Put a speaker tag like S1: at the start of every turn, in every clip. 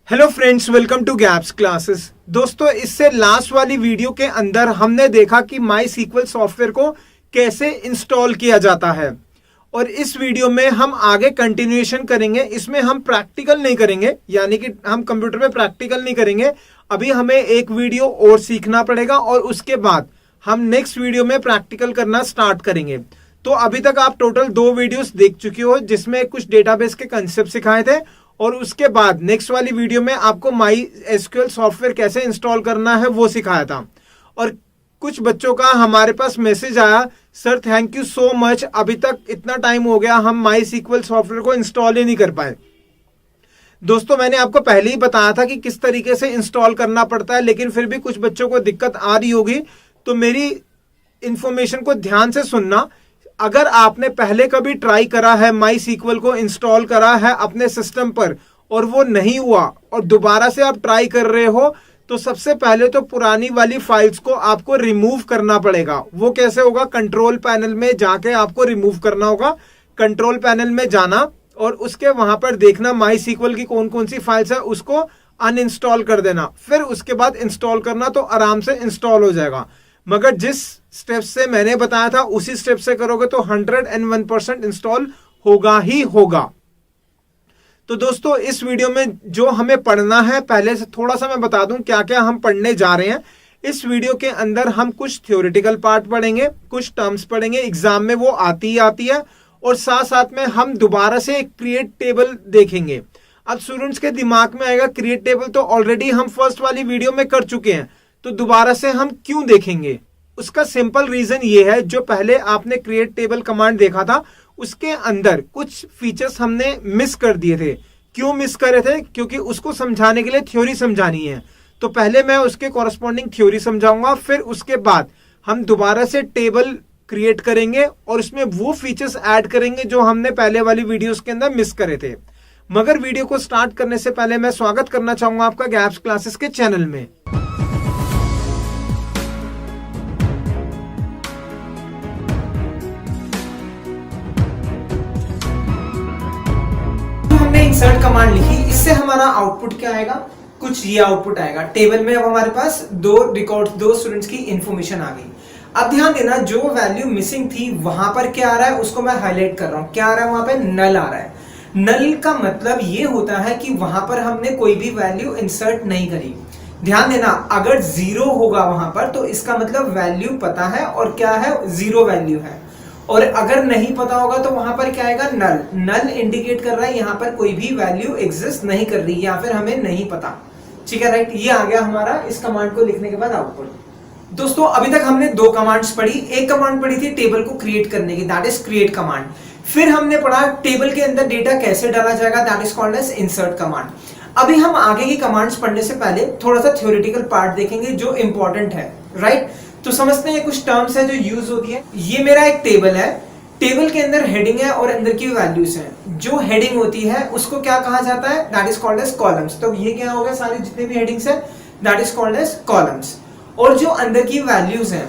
S1: Hello friends, welcome to gaps classes. दोस्तों, इससे last वाली वीडियो के अंदर हमने देखा कि माई सीक्वल सॉफ्टवेयर को कैसे इंस्टॉल किया जाता है और इस वीडियो में हम आगे कंटिन्यूएशन करेंगे। इसमें हम प्रैक्टिकल नहीं करेंगे, यानी कि हम कंप्यूटर में प्रैक्टिकल नहीं करेंगे। अभी हमें एक वीडियो और सीखना पड़ेगा और उसके बाद हम नेक्स्ट वीडियो में प्रैक्टिकल करना स्टार्ट करेंगे। तो अभी तक आप टोटल 2 वीडियोस देख चुके हो जिसमें कुछ डेटाबेस के कंसेप्ट सिखाए थे और उसके बाद नेक्स्ट वाली वीडियो में आपको माई एसक्यूएल सॉफ्टवेयर कैसे इंस्टॉल करना है वो सिखाया था। और कुछ बच्चों का हमारे पास मैसेज आया, sir thank you so much, अभी तक इतना टाइम हो गया हम माई सीक्वल सॉफ्टवेयर को इंस्टॉल ही नहीं कर पाए। दोस्तों, मैंने आपको पहले ही बताया था कि किस तरीके से इंस्टॉल करना पड़ता है, लेकिन फिर भी कुछ बच्चों को दिक्कत आ रही होगी, तो मेरी इंफॉर्मेशन को ध्यान से सुनना। अगर आपने पहले कभी ट्राई करा है माई सीक्वल को इंस्टॉल करा है अपने सिस्टम पर और वो नहीं हुआ और दोबारा से आप ट्राई कर रहे हो, तो सबसे पहले तो पुरानी वाली फाइल्स को आपको रिमूव करना पड़ेगा। वो कैसे होगा? कंट्रोल पैनल में जाके आपको रिमूव करना होगा। कंट्रोल पैनल में जाना और उसके वहां पर देखना माई सीक्वल की कौन कौन सी फाइल्स है, उसको अनइंस्टॉल कर देना। फिर उसके बाद इंस्टॉल करना, तो आराम से इंस्टॉल हो जाएगा। मगर जिस स्टेप से मैंने बताया था उसी स्टेप से करोगे तो 101% इंस्टॉल होगा ही होगा। तो दोस्तों, इस वीडियो में जो हमें पढ़ना है, पहले से थोड़ा सा मैं बता दूं क्या क्या हम पढ़ने जा रहे हैं। इस वीडियो के अंदर हम कुछ थ्योरेटिकल पार्ट पढ़ेंगे, कुछ टर्म्स पढ़ेंगे, एग्जाम में वो आती ही आती है, और साथ साथ में हम दोबारा से एक क्रिएट टेबल देखेंगे। अब स्टूडेंट्स के दिमाग में आएगा क्रिएट टेबल तो ऑलरेडी हम फर्स्ट वाली वीडियो में कर चुके हैं, तो दोबारा से हम क्यों देखेंगे? उसका सिंपल रीजन ये है, जो पहले आपने क्रिएट टेबल कमांड देखा था उसके अंदर कुछ फीचर्स हमने मिस कर दिए थे। क्यों मिस करे थे? क्योंकि उसको समझाने के लिए थ्योरी समझानी है। तो पहले मैं उसके कॉरस्पॉन्डिंग थ्योरी समझाऊंगा, फिर उसके बाद हम दोबारा से टेबल क्रिएट करेंगे और उसमें वो फीचर्स ऐड करेंगे जो हमने पहले वाली वीडियोस के अंदर मिस करे थे। मगर वीडियो को स्टार्ट करने से पहले मैं स्वागत करना चाहूंगा आपका गैप्स क्लासेस के चैनल में। इंसर्ट कमांड लिखी, इससे हमारा आउटपुट क्या आएगा? कुछ ये आउटपुट आएगा। टेबल में अब हमारे पास 2 रिकॉर्ड, 2 स्टूडेंट्स की इंफॉर्मेशन आ गई। अब ध्यान देना, जो वैल्यू मिसिंग थी वहां पर क्या आ रहा है उसको मैं हाईलाइट कर रहा हूं। क्या आ रहा है? वहां पे नल आ रहा है। नल का मतलब ये होता है कि वहां पर हमने कोई भी वैल्यू इंसर्ट नहीं करी। ध्यान देना, अगर 0 होगा वहां पर तो इसका मतलब वैल्यू पता है और क्या है? 0 वैल्यू है। और अगर नहीं पता होगा तो वहां पर क्या आएगा? नल। नल इंडिकेट कर रहा है यहाँ पर कोई भी वैल्यू एग्जिस्ट नहीं कर रही या फिर हमें नहीं पता। ठीक है, राइट। ये आ गया हमारा इस कमांड को लिखने के बाद आउटपुट। दोस्तों, अभी तक हमने 2 कमांड्स पढ़ी। एक कमांड पढ़ी थी टेबल को क्रिएट करने की, दैट इज क्रिएट कमांड। फिर हमने पढ़ा टेबल के अंदर डेटा कैसे डाला जाएगा, that is called as insert command. अभी हम आगे की कमांड्स पढ़ने से पहले थोड़ा सा थ्योरेटिकल पार्ट देखेंगे जो इंपॉर्टेंट है, राइट। तो समझते हैं कुछ टर्म्स है जो यूज होती है। ये मेरा एक टेबल है। टेबल के अंदर हेडिंग है और अंदर की वैल्यूज हैं। जो हेडिंग होती है उसको क्या कहा जाता है? That is called as columns. तो ये क्या हो गया? सारे जितने भी हेडिंग्स है that is called as columns. और जो अंदर की वैल्यूज हैं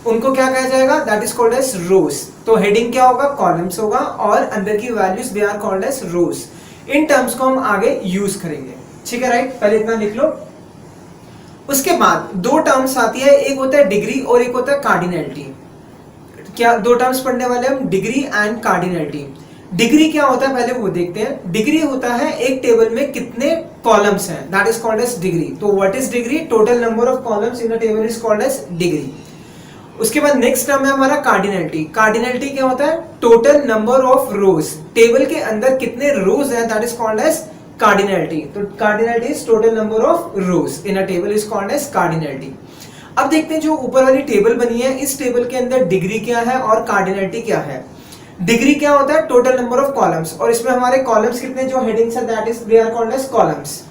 S1: उनको क्या कहा जाएगा? That is called as rows. तो हेडिंग क्या होगा? कॉलम्स होगा, और अंदर की values they are called as rows. इन टर्म्स को हम आगे यूज करेंगे। ठीक है, राइट। पहले इतना लिख लो। उसके बाद 2 टर्म्स आती है, एक होता है डिग्री और एक होता है कार्डिनलिटी। क्या 2 टर्म्स पढ़ने वाले हम? Degree and cardinality. डिग्री क्या होता है पहले वो देखते हैं। डिग्री होता है एक टेबल में कितने कॉलम्स हैं, that is called as degree. तो what is degree? Total number of columns in a table is called as degree. उसके बाद नेक्स्ट टर्म है हमारा कार्डिनलिटी। कार्डिनलिटी क्या होता है? Total number of rows. Table के अंदर कितने रोज हैं, that is called as cardinality. तो cardinality is total number of rows in a table is called as cardinality. अब देखते हैं जो ऊपर वाली टेबल बनी है, इस टेबल के अंदर डिग्री क्या है और कार्डिनलिटी क्या है। डिग्री क्या होता है? टोटल नंबर ऑफ कॉलम्स, और इसमें हमारे कॉलम्स कितने, जो हेडिंग्स है that is they are called as columns.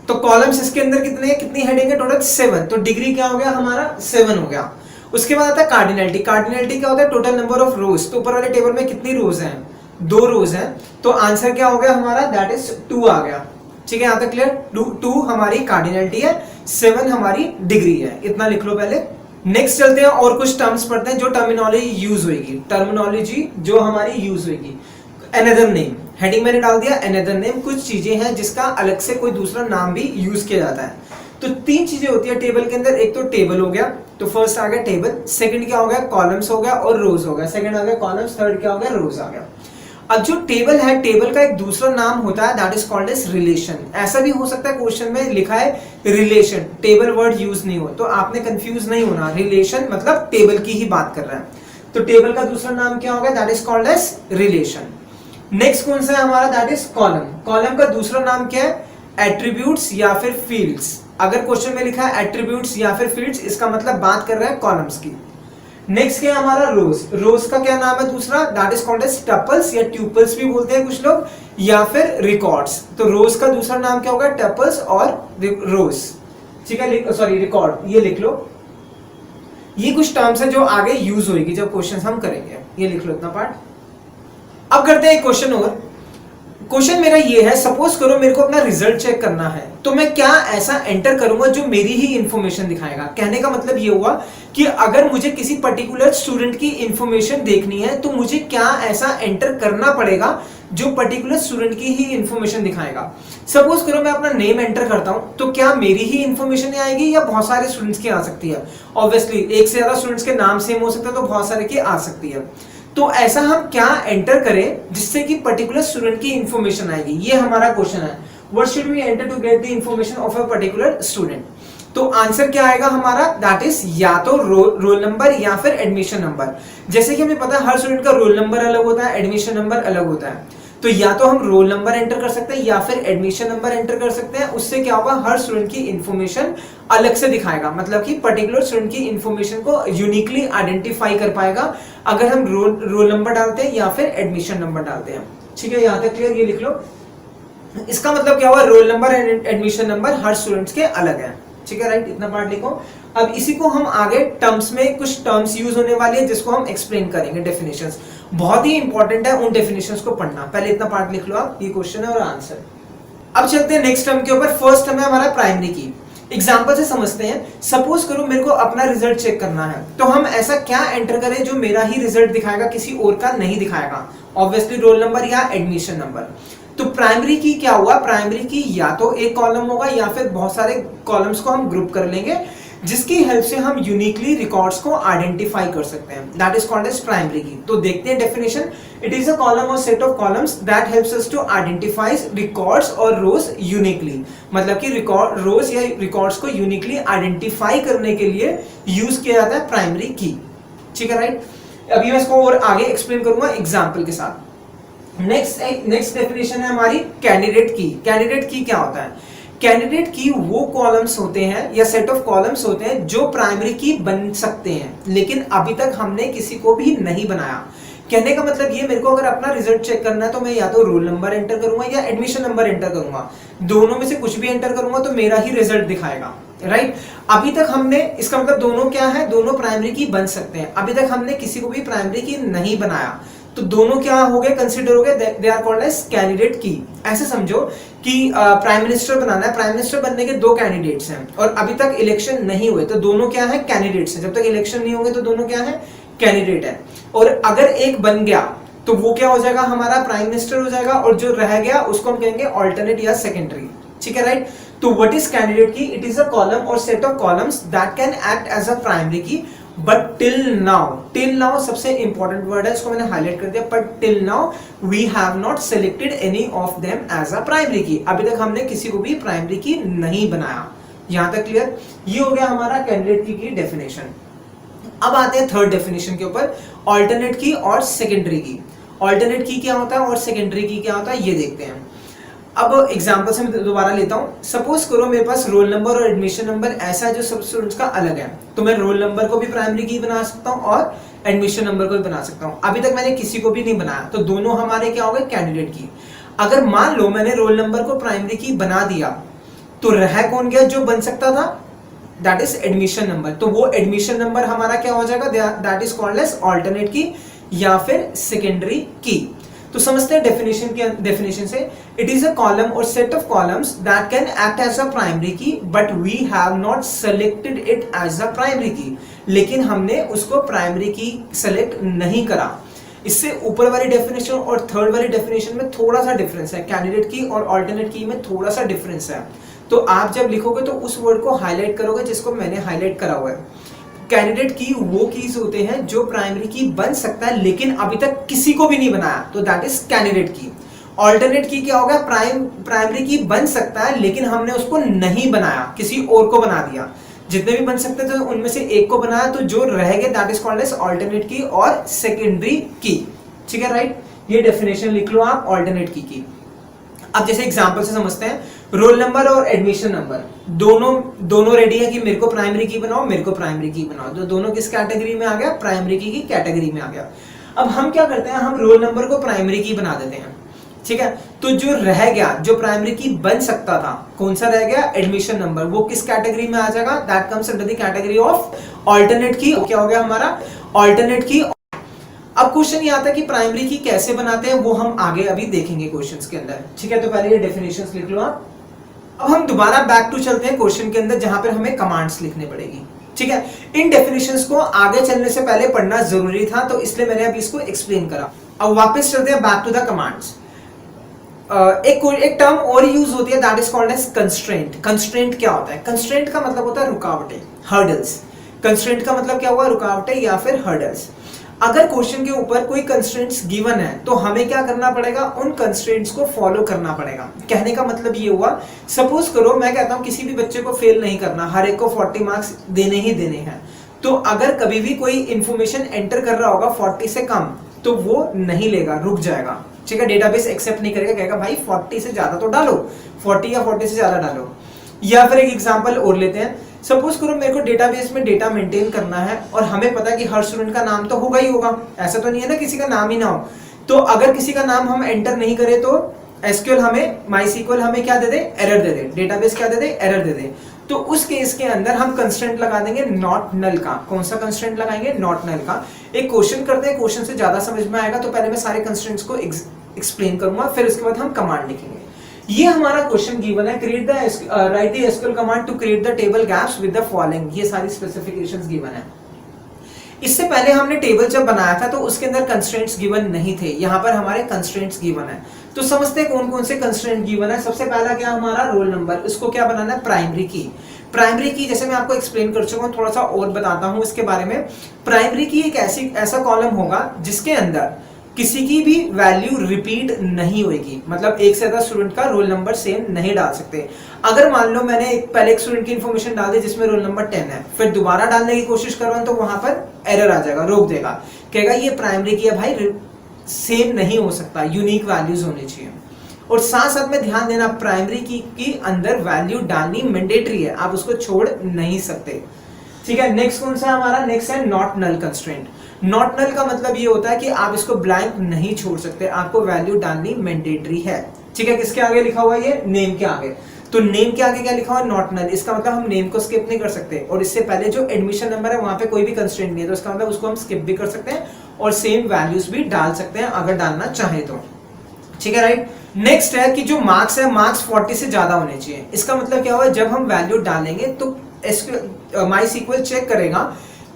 S1: तो कॉलम्स इसके अंदर कितने हैं, कितनी हेडिंग है? टोटल 7। तो डिग्री क्या हो गया हमारा? 7 हो गया। उसके बाद आता है कार्डिनलिटी। कार्डिनलिटी क्या होता है? टोटल नंबर ऑफ रोज। तो ऊपर वाले टेबल में कितनी रोज हैं? 2 रोज हैं। तो आंसर क्या हो गया हमारा? दैट इज 2 आ गया। ठीक है, यहां तक क्लियर? 2 हमारी कार्डिनलिटी है, 7 हमारी डिग्री है। इतना लिख लो पहले। नेक्स्ट चलते हैं और कुछ टर्म्स पढ़ते हैं जो टर्मिनोलॉजी यूज होगी। टर्मिनोलॉजी जो हमारी यूज होगी, अनदर नेम, हेडिंग मैंने डाल दिया अनदर नेम, कुछ चीजें हैं जिसका अलग से कोई दूसरा नाम भी यूज किया जाता है। तो तीन चीजें होती है टेबल के अंदर, एक तो टेबल हो गया, तो फर्स्ट आ गया टेबल, सेकंड क्या हो गया कॉलम्स हो गया और रोज हो गया, सेकंड आ गया कॉलम्स, थर्ड क्या हो गया रोज आ गया। अब जो टेबल है, टेबल का एक दूसरा नाम होता है that is called as relation. ऐसा भी हो सकता है क्वेश्चन में लिखा है रिलेशन, टेबल वर्ड यूज नहीं हो, तो आपने कंफ्यूज नहीं होना, रिलेशन मतलब टेबल की ही बात कर रहा है। तो टेबल का दूसरा नाम क्या होगा that is called as relation. Next कौन सा है हमारा दैट इज कॉलम। कॉलम का दूसरा नाम क्या है एट्रीब्यूट्स या फिर फील्ड्स। अगर क्वेश्चन में लिखा है एट्रीब्यूट्स या फिर फील्ड्स, इसका मतलब बात कर रहा है कॉलम्स की। नेक्स्ट क्या है हमारा रोज। रोज का क्या नाम है दूसरा that is called as tuples या ट्यूपल्स भी बोलते हैं कुछ लोग, या फिर रिकॉर्ड्स। तो रोज का दूसरा नाम क्या होगा टपल्स और रोज, ठीक है, सॉरी रिकॉर्ड, ये लिख लो। ये कुछ टर्म्स है जो आगे यूज होगी जब क्वेश्चन हम करेंगे, ये लिख लो इतना पार्ट। अब करते हैं एक क्वेश्चन और। क्वेश्चन मेरा ये है, सपोज करो मेरे को अपना रिजल्ट चेक करना है, तो मैं क्या ऐसा एंटर करूंगा जो मेरी ही इंफॉर्मेशन दिखाएगा। कहने का मतलब ये हुआ कि अगर मुझे किसी पर्टिकुलर स्टूडेंट की इंफॉर्मेशन देखनी है तो मुझे क्या ऐसा एंटर करना पड़ेगा जो पर्टिकुलर स्टूडेंट की ही इंफॉर्मेशन दिखाएगा। सपोज करो मैं अपना नेम एंटर करता हूं, तो क्या मेरी ही इंफॉर्मेशन आएगी या बहुत सारे स्टूडेंट्स की आ सकती है। ऑब्वियसली एक से ज्यादा स्टूडेंट्स के नाम सेम हो सकता है, तो बहुत सारे की आ सकती है। तो ऐसा हम क्या एंटर करें जिससे कि पर्टिकुलर स्टूडेंट की इंफॉर्मेशन आएगी, ये हमारा क्वेश्चन है। What should we enter to get the information of a particular student. तो आंसर क्या आएगा हमारा दैट इज या तो रोल नंबर या फिर एडमिशन नंबर। जैसे कि हमें पता है हर स्टूडेंट का रोल नंबर अलग होता है, एडमिशन नंबर अलग होता है, तो या तो हम रोल नंबर एंटर कर सकते हैं या फिर एडमिशन नंबर एंटर कर सकते हैं। उससे क्या होगा हर स्टूडेंट की इंफॉर्मेशन अलग से दिखाएगा, मतलब कि पर्टिकुलर स्टूडेंट की इंफॉर्मेशन को यूनिकली आइडेंटिफाई कर पाएगा अगर हम रोल नंबर डालते हैं या फिर एडमिशन नंबर डालते हैं। ठीक है, यहां तक क्लियर, ये लिख लो। इसका मतलब क्या हुआ roll number and admission number her students के अलग है। ठीक है, राइट, इतना पार्ट लिखो। अब इसी को हम आगे टर्म्स में कुछ टर्म्स यूज होने वाली है जिसको हम एक्सप्लेन करेंगे, डेफिनेशंस। बहुत ही इंपॉर्टेंट है उन डेफिनेशंस को पढ़ना। पहले इतना पार्ट लिख लो आप, ये क्वेश्चन है और आंसर। अब चलते हैं नेक्स्ट टर्म के ऊपर। फर्स्ट टर्म है हमारा प्राइमरी की। एग्जांपल से समझते हैं। सपोज करो मेरे को अपना रिजल्ट चेक करना है, तो हम ऐसा क्या एंटर करें जो मेरा ही रिजल्ट दिखाएगा, किसी और का नहीं दिखाएगा। ऑब्वियसली रोल नंबर या एडमिशन नंबर। तो प्राइमरी की क्या हुआ, प्राइमरी की या तो एक कॉलम होगा या फिर बहुत सारे कॉलम्स को हम ग्रुप कर लेंगे जिसकी हेल्प से हम यूनिकली रिकॉर्ड्स को आइडेंटिफाई कर सकते हैं। That is called as primary key. तो देखते हैं definition. It is a column और set of columns that helps us to identify records or rows uniquely. मतलब कि रिकॉर्ड रोज या रिकॉर्ड्स को यूनिकली आइडेंटिफाई करने के लिए यूज किया जाता है प्राइमरी की। ठीक है, राइट। अभी मैं इसको और आगे एक्सप्लेन करूंगा एग्जाम्पल के साथ। नेक्स्ट डेफिनेशन है हमारी कैंडिडेट की। कैंडिडेट की क्या होता है। कैंडिडेट की वो कॉलम्स होते हैं या सेट ऑफ कॉलम्स होते हैं जो प्राइमरी की बन सकते हैं, लेकिन अभी तक हमने किसी को भी नहीं बनाया। कहने का मतलब ये, मेरे को अगर अपना रिजल्ट चेक करना है तो मैं या तो रोल नंबर एंटर करूंगा या एडमिशन नंबर एंटर करूंगा। दोनों में से कुछ भी एंटर करूंगा तो मेरा ही रिजल्ट दिखाएगा, राइट। अभी तक हमने, इसका मतलब दोनों क्या है, दोनों प्राइमरी की बन सकते हैं। अभी तक हमने किसी को भी प्राइमरी की नहीं बनाया, तो दोनों क्या हो गए, कंसीडर हो गए, they are called as candidate key. ऐसे समझो कि प्राइम मिनिस्टर बनाना है, प्राइम मिनिस्टर बनने के दो कैंडिडेट्स हैं और अभी तक इलेक्शन नहीं हुए, तो दोनों क्या है, कैंडिडेट्स हैं। जब तक इलेक्शन नहीं होंगे तो दोनों क्या है, कैंडिडेट है। और अगर एक बन गया तो वो क्या हो जाएगा, हमारा प्राइम मिनिस्टर हो जाएगा, और जो रह गया उसको हम कहेंगे ऑल्टरनेट या सेकेंडरी। ठीक है, राइट। तो what is candidate key, it is a column और set of columns that can act as a primary key, but till now सबसे इंपॉर्टेंट वर्ड है, इसको मैंने हाईलाइट कर दिया। But till now we have not selected any of them as a primary key. अभी तक हमने किसी को भी प्राइमरी की नहीं बनाया। यहां तक क्लियर। ये हो गया हमारा कैंडिडेट की डेफिनेशन। अब आते हैं थर्ड डेफिनेशन के ऊपर, ऑल्टरनेट की और सेकेंडरी की। ऑल्टरनेट की क्या होता है और सेकेंडरी की क्या होता है, ये देखते हैं। अब एग्जांपल से मैं दोबारा लेता हूं। सपोज करो मेरे पास रोल नंबर और एडमिशन नंबर ऐसा है जो सब स्टूडेंट्स का अलग है, तो मैं रोल नंबर को भी प्राइमरी की बना सकता हूं और एडमिशन नंबर को भी बना सकता हूं। अभी तक मैंने किसी को भी नहीं बनाया, तो दोनों हमारे क्या हो गए, कैंडिडेट की। अगर मान लो मैंने रोल नंबर को प्राइमरी की बना दिया, तो रह कौन गया जो बन सकता था, दैट इज एडमिशन नंबर। तो वो एडमिशन नंबर हमारा क्या हो जाएगा, that is called as alternate key या फिर सेकेंडरी की। तो समझते हैं डेफिनेशन से। इट इज अ कॉलम और set of columns that can act as a primary key, but we have not selected it as a primary key. लेकिन हमने उसको प्राइमरी की सेलेक्ट नहीं करा। इससे ऊपर वाली डेफिनेशन और थर्ड वाली डेफिनेशन में थोड़ा सा डिफरेंस है, कैंडिडेट की और अल्टरनेट की में थोड़ा सा डिफरेंस है। तो आप जब लिखोगे तो उस वर्ड को हाईलाइट करोगे जिसको मैंने हाईलाइट करा हुआ है। कैंडिडेट की वो कीज होते हैं जो प्राइमरी की बन सकता है लेकिन अभी तक किसी को भी नहीं बनाया, तो दैट इज कैंडिडेट की। ऑल्टरनेट की क्या होगा, प्राइमरी की बन सकता है लेकिन हमने उसको नहीं बनाया, किसी और को बना दिया। जितने भी बन सकते थे उनमें से एक को बनाया, तो जो रह गए that is called as alternate key और सेकेंडरी की। ठीक है, राइट। ये डेफिनेशन लिख लो आप ऑल्टरनेट की। अब जैसे एग्जांपल से समझते हैं, रोल नंबर और एडमिशन नंबर दोनों रेडी है कि मेरे को प्राइमरी की बनाओ, मेरे को प्राइमरी की बनाओ। तो दोनों किस कैटेगरी में आ गया, प्राइमरी की कैटेगरी में आ गया। अब हम क्या करते हैं, हम रोल नंबर को प्राइमरी की बना देते हैं। ठीक है, तो जो रह गया, जो प्राइमरी की बन सकता था, कौन सा रह गया, एडमिशन नंबर, वो किस कैटेगरी में आ जाएगा, that comes under the category of alternate की। क्या हो गया हमारा, ऑल्टरनेट की। अब क्वेश्चन ये आता है कि प्राइमरी की कैसे बनाते हैं, वो हम आगे अभी देखेंगे क्वेश्चंस के अंदर। ठीक है, तो पहले ये डेफिनेशंस लिख लो आप। अब हम दोबारा बैक टू चलते हैं क्वेश्चन के अंदर, जहां पर हमें कमांड्स लिखने पड़ेगी। ठीक है, इन डेफिनेशंस को आगे चलने से पहले पढ़ना जरूरी था, तो इसलिए मैंने अभी इसको एक्सप्लेन करा। अब वापस चलते हैं बैक टू द कमांड्स। एक टर्म और यूज होती है, that is called as constraint. Constraint क्या होता है, कंस्ट्रेंट का मतलब होता है रुकावटें, हर्डल्स। कंस्ट्रेंट का मतलब क्या हुआ, रुकावटें या फिर हर्डल्स। अगर क्वेश्चन के ऊपर कोई कंस्ट्रेंट्स गिवन है तो हमें क्या करना पड़ेगा, उन कंस्ट्रेंट्स को फॉलो करना पड़ेगा। कहने का मतलब ये हुआ, सपोज करो मैं कहता हूं किसी भी बच्चे को फेल नहीं करना, हर एक को 40 मार्क्स देने ही देने हैं। तो अगर कभी भी कोई इंफॉर्मेशन एंटर कर रहा होगा 40 से कम, तो वो नहीं लेगा, रुक जाएगा। ठीक है, डेटाबेस एक्सेप्ट नहीं करेगा, कहेगा भाई 40 से ज्यादा तो डालो, 40 या 40 से ज्यादा डालो। या फिर एक एग्जांपल और लेते हैं, सपोज करो मेरे को डेटाबेस में डेटा मेंटेन करना है और हमें पता है कि हर स्टूडेंट का नाम तो होगा ही होगा, ऐसा तो नहीं है ना किसी का नाम ही ना हो। तो अगर किसी का नाम हम एंटर नहीं करें तो एसक्यूएल हमें, माईसीक्यूएल हमें क्या दे दे, एरर दे दे, डेटाबेस क्या दे दे, एरर दे दे। तो उस केस के अंदर हम कंस्ट्रेंट लगा देंगे नॉट नल का। कौन सा कंस्ट्रेंट लगाएंगे, नॉट नल का। एक क्वेश्चन करते हैं, क्वेश्चन से ज्यादा समझ में आएगा, तो पहले मैं सारे कंस्ट्रेंट्स को एक्सप्लेन करूंगा, फिर उसके बाद हम कमांड लिखेंगे। ये हमारा क्वेश्चन गिवन है, create the write the SQL command to create the table gaps with the following. ये सारी स्पेसिफिकेशंस गिवन है। इससे पहले हमने टेबल जब बनाया था तो उसके अंदर कंस्ट्रेंट्स गिवन नहीं थे, यहाँ पर हमारे कंस्ट्रेंट्स गिवन है। तो समझते हैं कौन कौन से कंस्ट्रेंट गिवन है। सबसे पहला क्या हमारा रोल नंबर, इसको क्या बनाना है, प्राइमरी की। प्राइमरी की जैसे मैं आपको एक्सप्लेन कर चुका हूँ, थोड़ा सा और बताता हूँ इसके बारे में। प्राइमरी की एक ऐसा कॉलम होगा जिसके अंदर किसी की भी वैल्यू रिपीट नहीं होगी, मतलब एक से ज्यादा स्टूडेंट का रोल नंबर सेम नहीं डाल सकते। अगर मान लो मैंने पहले एक स्टूडेंट की इंफॉर्मेशन डाल दी जिसमें रोल नंबर 10 है, फिर दोबारा डालने की कोशिश करूँ तो वहां पर एरर आ जाएगा, रोक देगा, कहेगा ये प्राइमरी की है भाई, सेम नहीं हो सकता, यूनिक वैल्यूज होनी चाहिए। और साथ साथ में ध्यान देना, प्राइमरी की अंदर वैल्यू डालनी मैंडेटरी है, आप उसको छोड़ नहीं सकते। ठीक है, नेक्स्ट कौन सा हमारा, नेक्स्ट है not null constraint. Not null का मतलब ये होता है कि आप इसको ब्लैंक नहीं छोड़ सकते, आपको वैल्यू डालनी मैंडेटरी है। ठीक है, किसके आगे लिखा हुआ है ये, नेम के आगे। तो नेम के आगे क्या लिखा हुआ है, नॉट नल। इसका मतलब हम नेम को स्किप नहीं कर सकते, और इससे पहले जो एडमिशन नंबर है वहां पे कोई भी कंस्ट्रेंट नहीं है, तो इसका मतलब उसको हम स्किप भी कर सकते हैं और सेम वैल्यूज भी डाल सकते हैं अगर डालना चाहे तो। ठीक है, राइट। नेक्स्ट है कि जो मार्क्स है, मार्क्स 40 से ज्यादा होने चाहिए। इसका मतलब क्या हुआ, जब हम वैल्यू डालेंगे तो माईसीक्यूएल चेक करेगा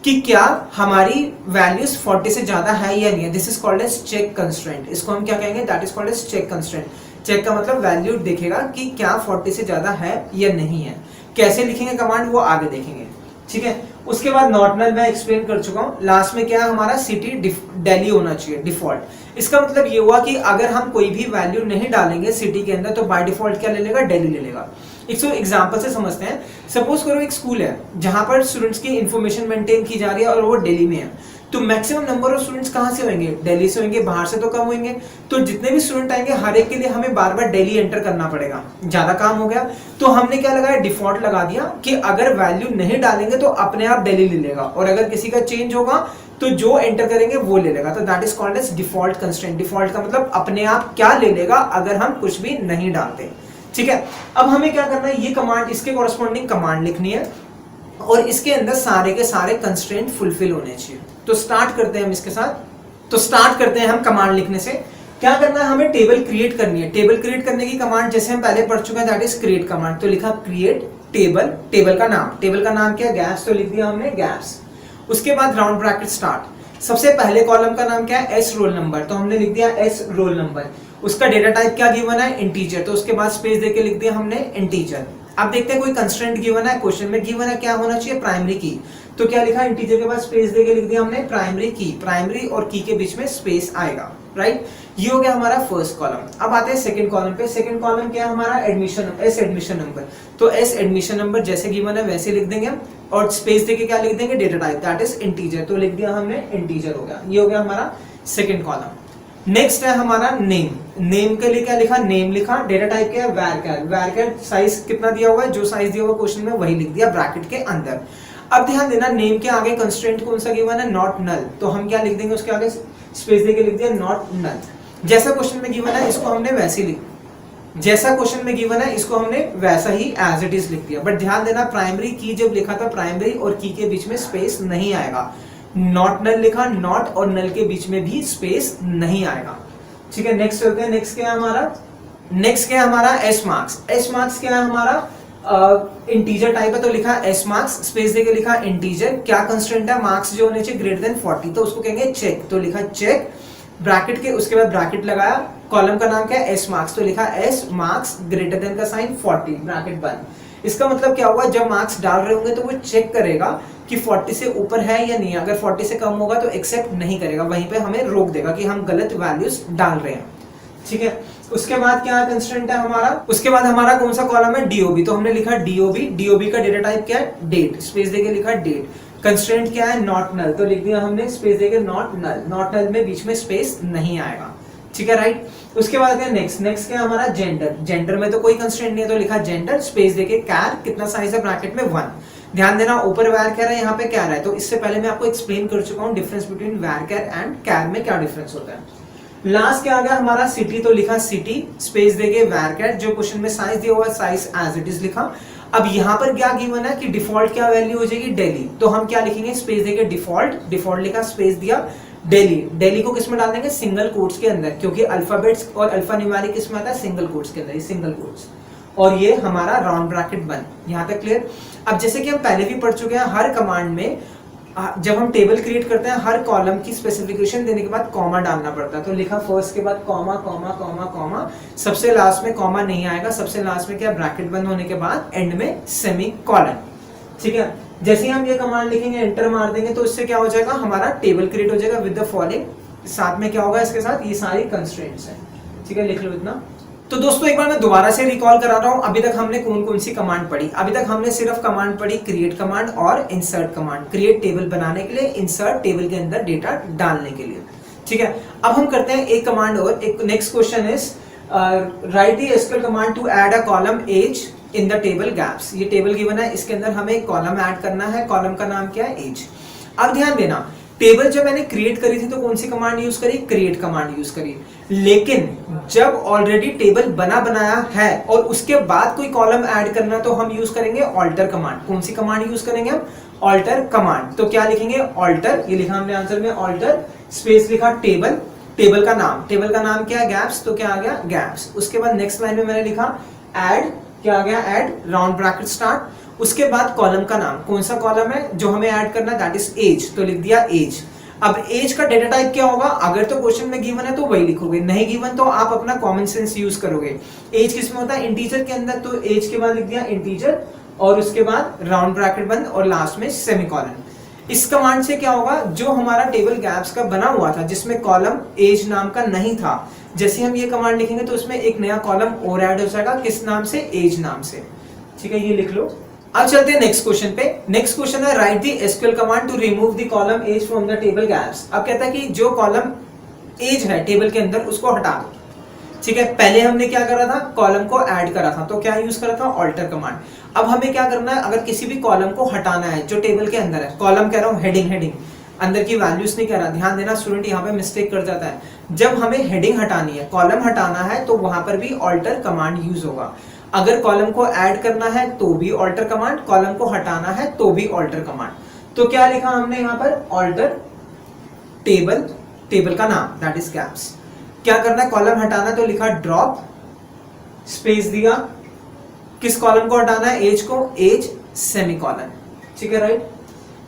S1: कि क्या हमारी वैल्यूज 40 से ज्यादा है या नहीं है। This is called as check constraint. इसको हम क्या कहेंगे, that is called as check constraint. Check का मतलब वैल्यू देखेगा कि क्या 40 से ज्यादा है या नहीं है। कैसे लिखेंगे कमांड वो आगे देखेंगे। ठीक है, उसके बाद नॉट नल मैं एक्सप्लेन कर चुका हूं। लास्ट में क्या हमारा सिटी दिल्ली होना चाहिए डिफॉल्ट। इसका मतलब ये हुआ कि अगर हम कोई भी वैल्यू नहीं डालेंगे सिटी के अंदर तो बाय डिफॉल्ट क्या ले लेगा, दिल्ली ले लेगा। एक एग्जांपल से समझते हैं। सपोज करो एक स्कूल है जहां पर स्टूडेंट्स की इंफॉर्मेशन मेंटेन की जा रही है और वो दिल्ली में है, तो मैक्सिमम नंबर ऑफ स्टूडेंट्स कहां से होंगे, दिल्ली से होंगे, बाहर से तो कम होंगे। तो जितने भी स्टूडेंट आएंगे हर एक के लिए हमें बार बार दिल्ली एंटर करना पड़ेगा, ज्यादा काम हो गया। तो हमने क्या लगाया, डिफॉल्ट लगा दिया कि अगर वैल्यू नहीं डालेंगे तो अपने आप दिल्ली ले लेगा, और अगर किसी का चेंज होगा तो जो एंटर करेंगे वो ले लेगा। तो that is called as default constraint. Default का मतलब अपने आप क्या ले लेगा अगर हम कुछ भी नहीं डालते। ठीक है, अब हमें क्या करना है, ये कमांड, इसके कॉरस्पॉन्डिंग कमांड लिखनी है और इसके अंदर सारे के सारे कंस्ट्रेंट फुलफिल होने चाहिए। तो स्टार्ट करते हैं हम इसके साथ। तो स्टार्ट करते हैं हम कमांड लिखने से। क्या करना है, हमें टेबल क्रिएट करनी है। टेबल क्रिएट करने की कमांड जैसे हम पहले पढ़ चुके हैं, दैट इज क्रिएट कमांड। तो लिखा क्रिएट टेबल, टेबल का नाम क्या, गैप्स, तो लिख दिया हमने गैप्स। उसके बाद राउंड ब्रैकेट स्टार्ट। सबसे पहले कॉलम का नाम क्या है, एस रोल नंबर, तो हमने लिख दिया एस रोल नंबर। उसका डेटा टाइप क्या गिवन है, इंटीजर, तो उसके बाद स्पेस देके लिख दिया हमने इंटीजर। अब देखते हैं कोई कंस्ट्रेंट गिवन है, क्वेश्चन में गिवन है क्या होना चाहिए, प्राइमरी की, तो क्या लिखा, इंटीजर के बाद स्पेस देके लिख दिया हमने प्राइमरी की, प्राइमरी और की के बीच में स्पेस आएगा, राइट। ये हो गया हमारा फर्स्ट कॉलम। अब आते हैं सेकंड कॉलम पे। सेकंड कॉलम क्या है हमारा, एडमिशन, एस एडमिशन नंबर, तो एस एडमिशन नंबर जैसे गिवन है वैसे लिख देंगे हम, और स्पेस देके क्या लिख देंगे, data type that is integer, तो लिख दिया हमने इंटीजर हो गया। ये हो गया हमारा सेकंड कॉलम। नेक्स्ट है हमारा नेम। नेम के लिए क्या लिखा, नेम लिखा, डेटा टाइप क्या है, वैरचर, वैरचर साइज कितना दिया हुआ है, जो साइज दिया हुआ क्वेश्चन में वही लिख दिया ब्रैकेट के अंदर। अब ध्यान देना, नेम के आगे कंस्ट्रेंट कौन सा गिवन है, नॉट नल, तो हम क्या लिख देंगे उसके आगे स्पेस देके लिख दिया नॉट नल। जैसा क्वेश्चन में गिवन है इसको हमने वैसे ही जैसा क्वेश्चन में गिवन है इसको हमने वैसा ही एज इट इज लिख दिया। बट ध्यान देना, प्राइमरी की जब लिखा था, प्राइमरी और की के बीच में स्पेस नहीं आएगा। नॉट नल लिखा, नॉट और नल के बीच में भी स्पेस नहीं आएगा, ठीक है। नेक्स्ट चलते हैं, नेक्स्ट क्या है हमारा, नेक्स्ट क्या है हमारा, एस मार्क्स। एस मार्क्स क्या है हमारा, इंटीजर टाइप है, तो लिखा एस मार्क्स, स्पेस देके लिखा इंटीजर। क्या कंस्ट्रेंट है, मार्क्स जो होने चाहिए ग्रेटर देन 40, तो उसको कहेंगे चेक, तो लिखा चेक, ब्रैकेट के उसके बाद ब्रैकेट लगाया, कॉलम का नाम क्या है, एस मार्क्स, तो लिखा एस मार्क्स ग्रेटर देन का साइन 40, ब्रैकेट बंद। इसका मतलब क्या हुआ, जब मार्क्स डाल रहे होंगे तो वो चेक करेगा कि 40 से ऊपर है या नहीं, अगर 40 से कम होगा तो एक्सेप्ट नहीं करेगा, वहीं पे हमें रोक देगा कि हम गलत वैल्यूज डाल रहे हैं, ठीक है। उसके बाद क्या कंस्ट्रेंट है हमारा, उसके बाद हमारा कौन सा कॉलम है, डीओबी, तो हमने लिखा डीओबी। डीओबी का डेटा टाइप क्या है, डेट, स्पेस देके लिखा डेट। कंस्ट्रेंट क्या है, नॉट नल, तो लिख दिया हमने स्पेस देके नॉट नल, नॉट नल में बीच में स्पेस नहीं आएगा, ठीक है, राइट। उसके बाद क्या नेक्स्ट, नेक्स्ट क्या हमारा, जेंडर। जेंडर में तो कोई कंस्ट्रेंट नहीं है, तो लिखा जेंडर, स्पेस देके कैर, कितना साइज है ब्रैकेट में 1। ध्यान देना, ऊपर वैर कैर है, यहाँ पे कैर है, तो इससे पहले मैं आपको एक्सप्लेन कर चुका हूँ डिफरेंस बिटवीन वैर कैर एंड कैर में क्या डिफरेंस होता है। लास्ट क्या आ गया हमारा, सिटी, तो लिखा सिटी, स्पेस देके वैर कैर, जो क्वेश्चन में साइज दिया हुआ है साइज एज इट इज लिखा। अब यहाँ पर क्या गिवन है कि डिफॉल्ट क्या वैल्यू हो जाएगी, दिल्ली, तो हम क्या लिखेंगे, स्पेस देके डिफॉल्ट, डिफॉल्ट लिखा, स्पेस दिया दिल्ली। दिल्ली को किसमें डाल देंगे, सिंगल कोट्स के अंदर, क्योंकि अल्फाबेट्स और अल्फा न्यूमेरिक किसमें आता है, सिंगल कोट्स के अंदर, ये सिंगल कोट्स, और ये हमारा राउंड ब्रैकेट बंद। यहाँ तक क्लियर। अब जैसे कि हम पहले भी पढ़ चुके हैं, हर कमांड में जब हम टेबल क्रिएट करते हैं, हर कॉलम की स्पेसिफिकेशन देने के बाद कॉमा डालना पड़ता है, तो लिखा फर्स्ट के बाद कॉमा कॉमा कॉमा कॉमा, सबसे लास्ट में कॉमा नहीं आएगा, सबसे लास्ट में क्या, ब्रैकेट बंद होने के बाद एंड में सेमी कॉलन, ठीक है। जैसे ही हम ये कमांड लिखेंगे, एंटर मार देंगे, तो इससे क्या हो जाएगा, हमारा टेबल क्रिएट हो जाएगा विद द फॉलोइंग, साथ में क्या होगा इसके साथ, ये सारी कंस्ट्रेंट्स हैं, ठीक है, लिख लो इतना। तो दोस्तों एक बार मैं दोबारा से रिकॉल करा रहा हूं, अभी तक हमने कौन कौन सी कमांड पढ़ी। अभी तक हमने सिर्फ कमांड पढ़ी, क्रिएट कमांड और इंसर्ट कमांड, क्रिएट टेबल बनाने के लिए, इंसर्ट टेबल के अंदर डेटा डालने के लिए, ठीक है। अब हम करते हैं एक कमांड और, एक next question is write the SQL command to add a column as in the table gaps. ये टेबल गिवन है, इसके अंदर हमें एक कॉलम ऐड करना है, कॉलम का नाम क्या है, एज। अब ध्यान देना, टेबल जब मैंने क्रिएट करी थी तो कौन सी कमांड यूज करी, क्रिएट कमांड यूज करी, लेकिन जब ऑलरेडी टेबल बना बनाया है और उसके बाद कोई कॉलम ऐड करना तो हम यूज करेंगे ऑल्टर कमांड। कौन सी कमांड यूज करेंगे हम, ऑल्टर कमांड। तो क्या लिखेंगे, ऑल्टर, ये लिखा हमने आंसर में ऑल्टर, स्पेस लिखा टेबल, टेबल का नाम, टेबल का नाम क्या है, गैप्स, तो क्या आ गया गैप्स। उसके बाद नेक्स्ट लाइन में मैंने लिखा ऐड, क्या आ गया, ऐड राउंड ब्रैकेट स्टार्ट। उसके बाद कॉलम का नाम, कौन सा कॉलम है जो हमें ऐड करना है, दैट इज एज, तो लिख दिया एज। अब एज का डेटा टाइप क्या होगा, अगर तो क्वेश्चन में गिवन है तो वही लिखोगे, नहीं गिवन तो आप अपना कॉमन सेंस यूज करोगे। एज किसमें होता है, इंटीजर के अंदर, तो एज के बाद लिख दिया इंटीजर, और उसके बाद राउंड ब्रैकेट बंद और लास्ट में सेमीकोलन। इस कमांड से क्या होगा, जो हमारा टेबल गैप्स का बना हुआ था जिसमें कॉलम एज नाम का नहीं था, जैसे हम ये कमांड लिखेंगे तो उसमें एक नया कॉलम और ऐड हो जाएगा, किस नाम से, एज नाम से, ठीक है, ये लिख लो। अब चलते हैं नेक्स्ट क्वेश्चन पे। नेक्स्ट क्वेश्चन है write the SQL command to remove the column as from the table gaps. अब कहता है कि जो कॉलम एज है टेबल के अंदर उसको हटा दो, ठीक है। पहले हमने क्या करा था, कॉलम को ऐड करा था, तो क्या यूज करा था, ऑल्टर कमांड। अब हमें क्या करना है, अगर किसी भी कॉलम को हटाना है जो टेबल के अंदर है, कॉलम कह रहा हूँ, हेडिंग, हेडिंग अंदर की वैल्यूज नहीं कह रहा, ध्यान देना स्टूडेंट, यहाँ पे मिस्टेक कर जाता है। जब हमें हेडिंग हटानी है, कॉलम हटाना है, तो वहां पर भी ऑल्टर कमांड यूज होगा। अगर कॉलम को ऐड करना है तो भी ऑल्टर कमांड, कॉलम को हटाना है तो भी ऑल्टर कमांड। तो क्या लिखा हमने यहाँ पर, ऑल्टर टेबल, टेबल का नाम दैट इज गैप्स। क्या करना है, कॉलम हटाना, तो लिखा ड्रॉप, स्पेस दिया, किस कॉलम को हटाना है, एज को, एज सेमीकोलन, ठीक है, राइट।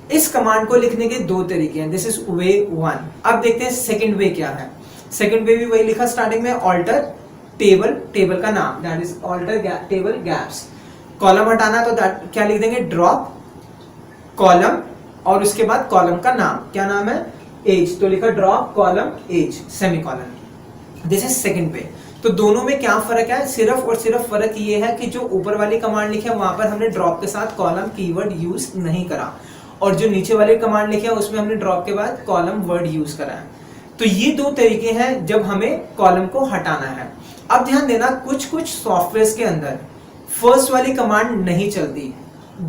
S1: इस कमांड को लिखने के दो तरीके हैं, दिस इज वे वन। अब देखते हैं सेकंड वे क्या है। सेकंड वे भी वही लिखा स्टार्टिंग में, ऑल्टर टेबल, टेबल का नाम that is alter table gaps. Column हटाना तो क्या लिख देंगे, ड्रॉप कॉलम और उसके बाद कॉलम का नाम, क्या नाम है, एज, तो लिखा drop column as semicolon. This is second way. तो दोनों में क्या फर्क है, सिर्फ और सिर्फ फर्क ये है कि जो ऊपर वाली कमांड लिखी है वहां पर हमने ड्रॉप के साथ कॉलम कीवर्ड यूज नहीं करा, और जो नीचे वाली कमांड लिखी है उसमें हमने ड्रॉप के बाद कॉलम वर्ड यूज करा है। तो ये दो तरीके हैं जब हमें कॉलम को हटाना है। अब ध्यान देना, कुछ कुछ सॉफ्टवेयर के अंदर फर्स्ट वाली कमांड नहीं चलती,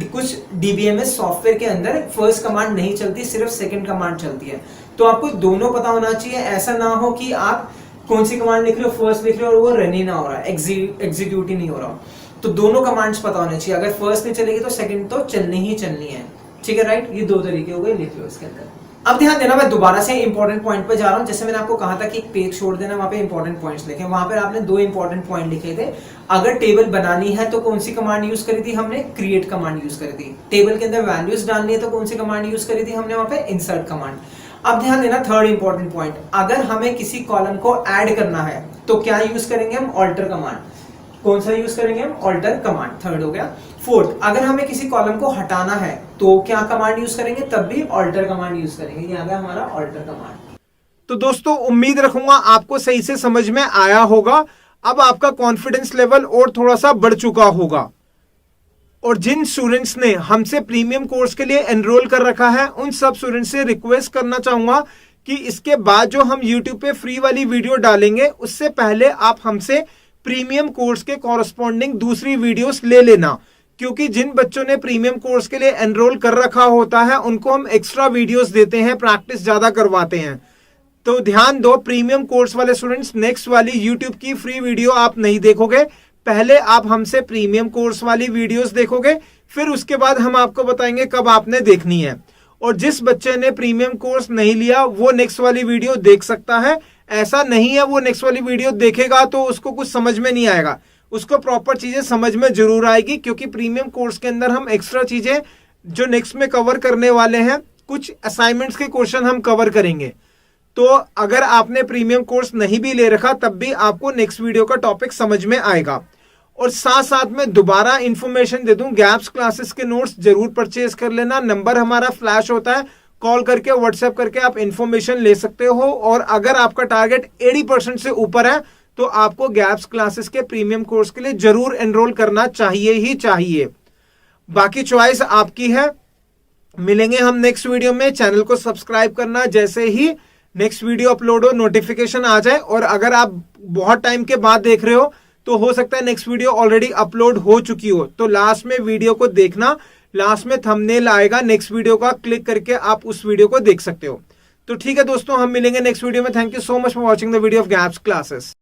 S1: कुछ डीबीएमएस सॉफ्टवेयर के अंदर फर्स्ट कमांड नहीं चलती, सिर्फ सेकंड कमांड चलती है। तो आपको दोनों पता होना चाहिए, ऐसा ना हो कि आप कौन सी कमांड लिख रहे हो, फर्स्ट लिख रहे हो और वो रन ही ना हो रहा है, एग्जीक्यूट ही नहीं हो रहा। तो दोनों कमांड्स पता होने चाहिए, अगर फर्स्ट नहीं चलेगी तो सेकंड तो चलनी ही चलनी है, ठीक है, राइट। ये दो तरीके हो गए, लिख लो इसके अंदर। अब ध्यान देना, मैं दोबारा से इंपॉर्टेंट पॉइंट पे जा रहा हूं। जैसे मैंने आपको कहा था कि एक पेज छोड़ देना, वहां पे इंपॉर्टेंट पॉइंट्स लिखे, वहां पर आपने दो इंपॉर्टेंट पॉइंट लिखे थे। अगर टेबल बनानी है तो कौन सी कमांड यूज करी थी, हमने क्रिएट कमांड यूज करी थी। टेबल के अंदर वैल्यूज डालनी है तो कौन सी कमांड यूज करी थी, हमने वहां पे इंसर्ट कमांड। अब ध्यान देना, थर्ड इंपॉर्टेंट पॉइंट, अगर हमें किसी कॉलम को ऐड करना है तो क्या यूज करेंगे हम, ऑल्टर कमांड। कौन सा यूज करेंगे हम, ऑल्टर कमांड, थर्ड हो गया। फोर्थ, अगर हमें किसी कॉलम को हटाना है तो क्या कमांड यूज करेंगे, तब भी ऑल्टर कमांड यूज करेंगे। ये आ गया हमारा ऑल्टर कमांड।
S2: तो दोस्तों उम्मीद रखूंगा आपको सही से समझ में आया होगा। अब आपका कॉन्फिडेंस लेवल और थोड़ा सा बढ़ चुका होगा। और जिन स्टूडेंट्स ने हमसे प्रीमियम कोर्स के लिए एनरोल कर रखा है, उन सब स्टूडेंट्स से रिक्वेस्ट करना चाहूंगा कि इसके बाद जो हम YouTube पे फ्री वाली वीडियो डालेंगे उससे पहले आप हमसे प्रीमियम कोर्स के कॉरस्पॉन्डिंग दूसरी वीडियोस ले लेना, क्योंकि जिन बच्चों ने प्रीमियम कोर्स के लिए एनरोल कर रखा होता है उनको हम एक्स्ट्रा वीडियोस देते हैं, प्रैक्टिस ज्यादा करवाते हैं। तो ध्यान दो, प्रीमियम कोर्स वाले स्टूडेंट्स नेक्स्ट वाली YouTube की फ्री वीडियो आप नहीं देखोगे, पहले आप हमसे प्रीमियम कोर्स वाली वीडियोस देखोगे, फिर उसके बाद हम आपको बताएंगे कब आपने देखनी है। और जिस बच्चे ने प्रीमियम कोर्स नहीं लिया वो नेक्स्ट वाली वीडियो देख सकता है। ऐसा नहीं है वो नेक्स्ट वाली वीडियो देखेगा तो उसको कुछ समझ में नहीं आएगा, उसको प्रॉपर चीजें समझ में जरूर आएगी, क्योंकि प्रीमियम कोर्स के अंदर हम एक्स्ट्रा चीजें जो नेक्स्ट में कवर करने वाले हैं, कुछ असाइनमेंट्स के क्वेश्चन हम कवर करेंगे। तो अगर आपने प्रीमियम कोर्स नहीं भी ले रखा तब भी आपको नेक्स्ट वीडियो का टॉपिक समझ में आएगा। और साथ साथ में दोबारा इंफॉर्मेशन दे दूं, गैप्स क्लासेस के नोट्स जरूर परचेज कर लेना। नंबर हमारा फ्लैश होता है, कॉल करके व्हाट्सएप करके आप इंफॉर्मेशन ले सकते हो। और अगर आपका टारगेट 80% से ऊपर है तो आपको गैप्स क्लासेस के प्रीमियम कोर्स के लिए जरूर एनरोल करना चाहिए ही चाहिए। बाकी चॉइस आपकी है। मिलेंगे हम नेक्स्ट वीडियो में। चैनल को सब्सक्राइब करना, जैसे ही नेक्स्ट वीडियो अपलोड हो नोटिफिकेशन आ जाए। और अगर आप बहुत टाइम के बाद देख रहे हो तो हो सकता है नेक्स्ट वीडियो ऑलरेडी अपलोड हो चुकी हो, तो लास्ट में वीडियो को देखना, लास्ट में थंबनेल आएगा नेक्स्ट वीडियो का, क्लिक करके आप उस वीडियो को देख सकते हो। तो ठीक है दोस्तों, हम मिलेंगे नेक्स्ट वीडियो में। Thank you so much for watching the video of gaps classes.